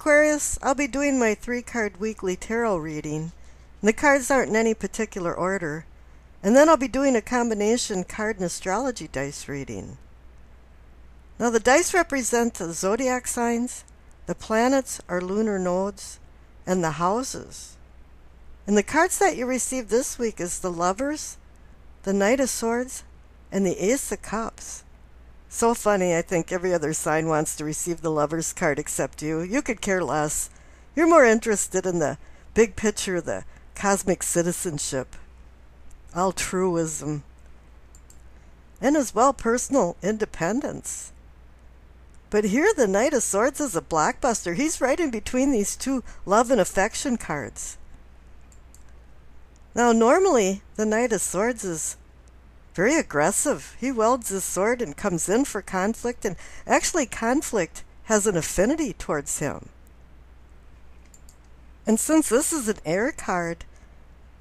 Aquarius, I'll be doing my 3-card weekly tarot reading. And the cards aren't in any particular order. And then I'll be doing a combination card and astrology dice reading. Now the dice represent the zodiac signs, the planets or lunar nodes, and the houses. And the cards that you receive this week is the Lovers, the Knight of Swords, and the Ace of Cups. So funny, I think every other sign wants to receive the Lover's card except you. You could care less. You're more interested in the big picture, the cosmic citizenship, altruism, and as well personal independence. But here the Knight of Swords is a blockbuster. He's right in between these two love and affection cards. Now normally the Knight of Swords is very aggressive. He wields his sword and comes in for conflict, and actually conflict has an affinity towards him. And since this is an air card,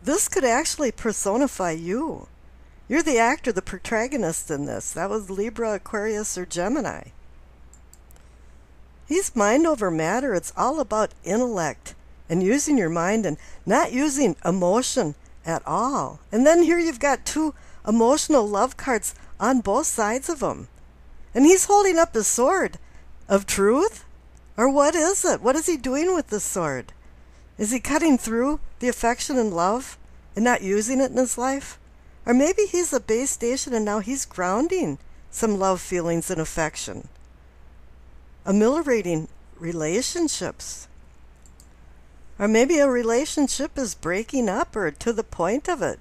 this could actually personify you. You're the actor, the protagonist in this. That was Libra, Aquarius, or Gemini. He's mind over matter. It's all about intellect and using your mind and not using emotion at all. And then here you've got two emotional love cards on both sides of him. And he's holding up his sword of truth? Or what is it? What is he doing with this sword? Is he cutting through the affection and love and not using it in his life? Or maybe he's a base station and now he's grounding some love feelings and affection. Ameliorating relationships. Or maybe a relationship is breaking up or to the point of it.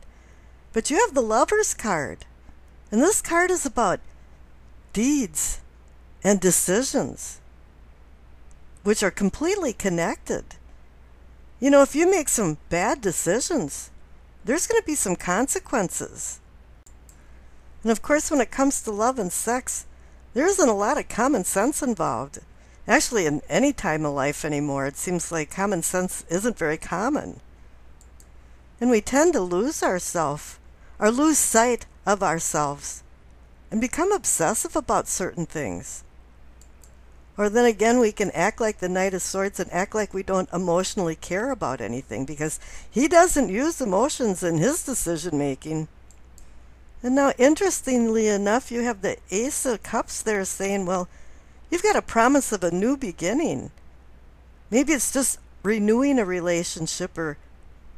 But you have the Lover's card. And this card is about deeds and decisions, which are completely connected. You know, if you make some bad decisions, there's going to be some consequences. And of course, when it comes to love and sex, there isn't a lot of common sense involved. Actually, in any time of life anymore, it seems like common sense isn't very common. And we tend to lose ourselves, or lose sight of ourselves, and become obsessive about certain things. Or then again, we can act like the Knight of Swords and act like we don't emotionally care about anything because he doesn't use emotions in his decision making. And now, interestingly enough, you have the Ace of Cups there saying, well, you've got a promise of a new beginning. Maybe it's just renewing a relationship or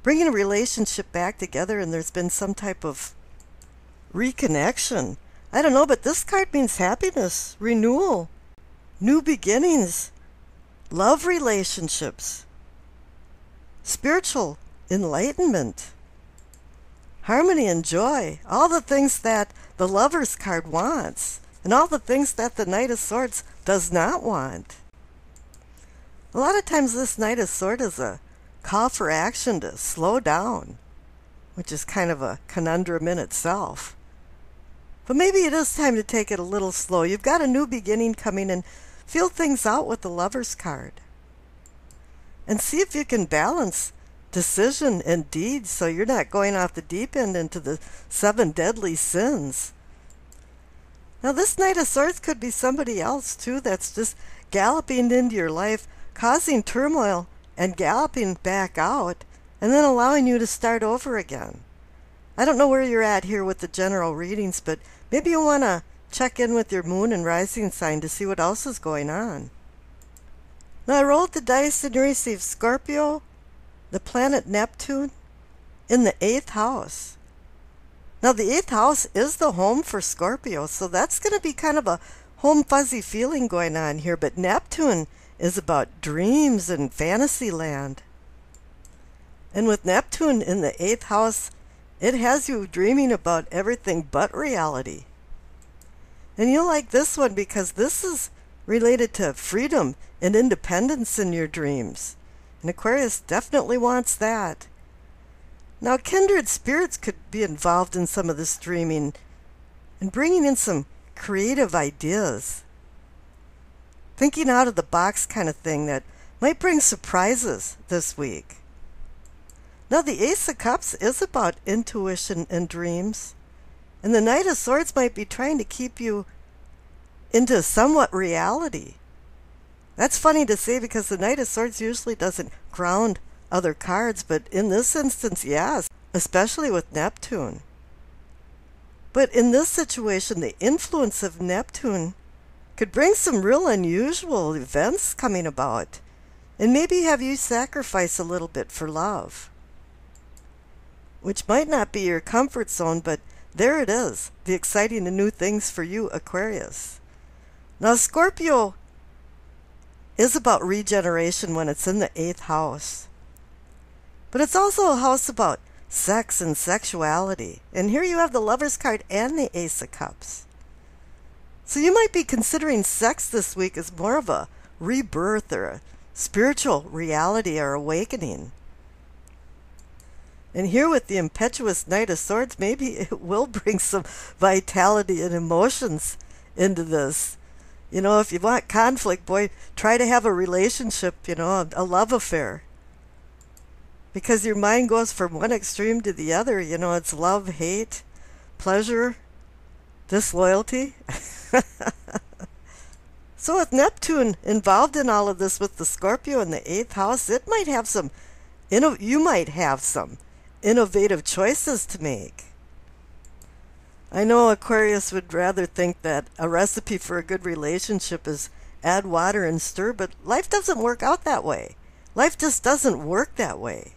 bringing a relationship back together and there's been some type of reconnection. I don't know, but this card means happiness, renewal, new beginnings, love relationships, spiritual enlightenment, harmony and joy, all the things that the Lover's card wants, and all the things that the Knight of Swords does not want. A lot of times this Knight of Swords is a call for action to slow down, which is kind of a conundrum in itself. But maybe it is time to take it a little slow. You've got a new beginning coming and feel things out with the Lover's card. And see if you can balance decision and deed so you're not going off the deep end into the 7 deadly sins. Now this Knight of Swords could be somebody else too that's just galloping into your life, causing turmoil and galloping back out, and then allowing you to start over again. I don't know where you're at here with the general readings, but maybe you want to check in with your moon and rising sign to see what else is going on. Now I rolled the dice and you received Scorpio, the planet Neptune, in the 8th house. Now the 8th house is the home for Scorpio, so that's going to be kind of a home fuzzy feeling going on here, but Neptune is about dreams and fantasy land. And with Neptune in the 8th house, it has you dreaming about everything but reality. And you'll like this one because this is related to freedom and independence in your dreams. And Aquarius definitely wants that. Now, kindred spirits could be involved in some of this dreaming and bringing in some creative ideas. Thinking out of the box kind of thing that might bring surprises this week. Now, the Ace of Cups is about intuition and dreams. And the Knight of Swords might be trying to keep you into somewhat reality. That's funny to say because the Knight of Swords usually doesn't ground other cards, but in this instance, yes, especially with Neptune. But in this situation, the influence of Neptune could bring some real unusual events coming about, and maybe have you sacrifice a little bit for love, which might not be your comfort zone, but there it is, the exciting and new things for you, Aquarius. Now, Scorpio is about regeneration when it's in the 8th house. But it's also a house about sex and sexuality. And here you have the Lover's card and the Ace of Cups. So you might be considering sex this week as more of a rebirth or a spiritual reality or awakening. And here with the impetuous Knight of Swords, maybe it will bring some vitality and emotions into this. You know, if you want conflict, boy, try to have a relationship, you know, a love affair. Because your mind goes from one extreme to the other. You know, it's love, hate, pleasure, disloyalty. So with Neptune involved in all of this with the Scorpio in the 8th house, it might have some, you might have some innovative choices to make. I know Aquarius would rather think that a recipe for a good relationship is add water and stir, but life doesn't work out that way. Life just doesn't work that way.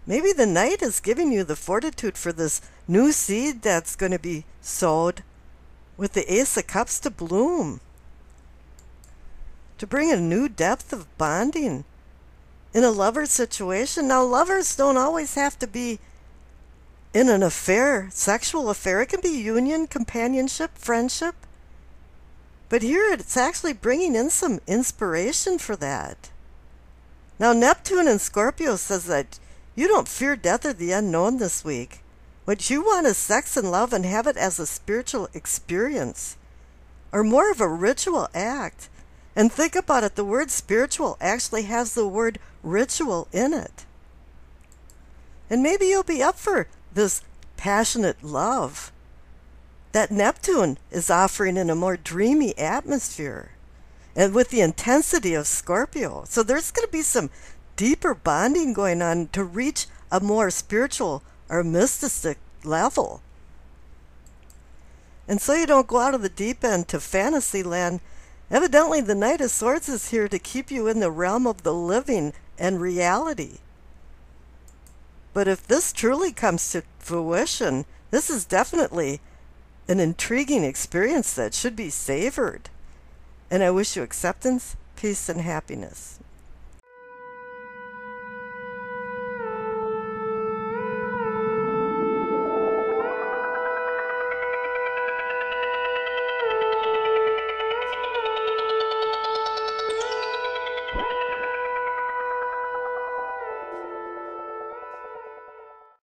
Maybe the Knight is giving you the fortitude for this new seed that's going to be sowed with the Ace of Cups to bloom, to bring a new depth of bonding in a lover situation. Now, lovers don't always have to be in an affair, sexual affair. It can be union, companionship, friendship. But here it's actually bringing in some inspiration for that. Now, Neptune in Scorpio says that you don't fear death or the unknown this week. What you want is sex and love, and have it as a spiritual experience, or more of a ritual act. And think about it, the word spiritual actually has the word ritual in it. And maybe you'll be up for this passionate love that Neptune is offering in a more dreamy atmosphere, and with the intensity of Scorpio. So there's going to be some deeper bonding going on to reach a more spiritual or mystic level. And so you don't go out of the deep end to fantasy land. Evidently, the Knight of Swords is here to keep you in the realm of the living and reality. But if this truly comes to fruition, this is definitely an intriguing experience that should be savored. And I wish you acceptance, peace, and happiness.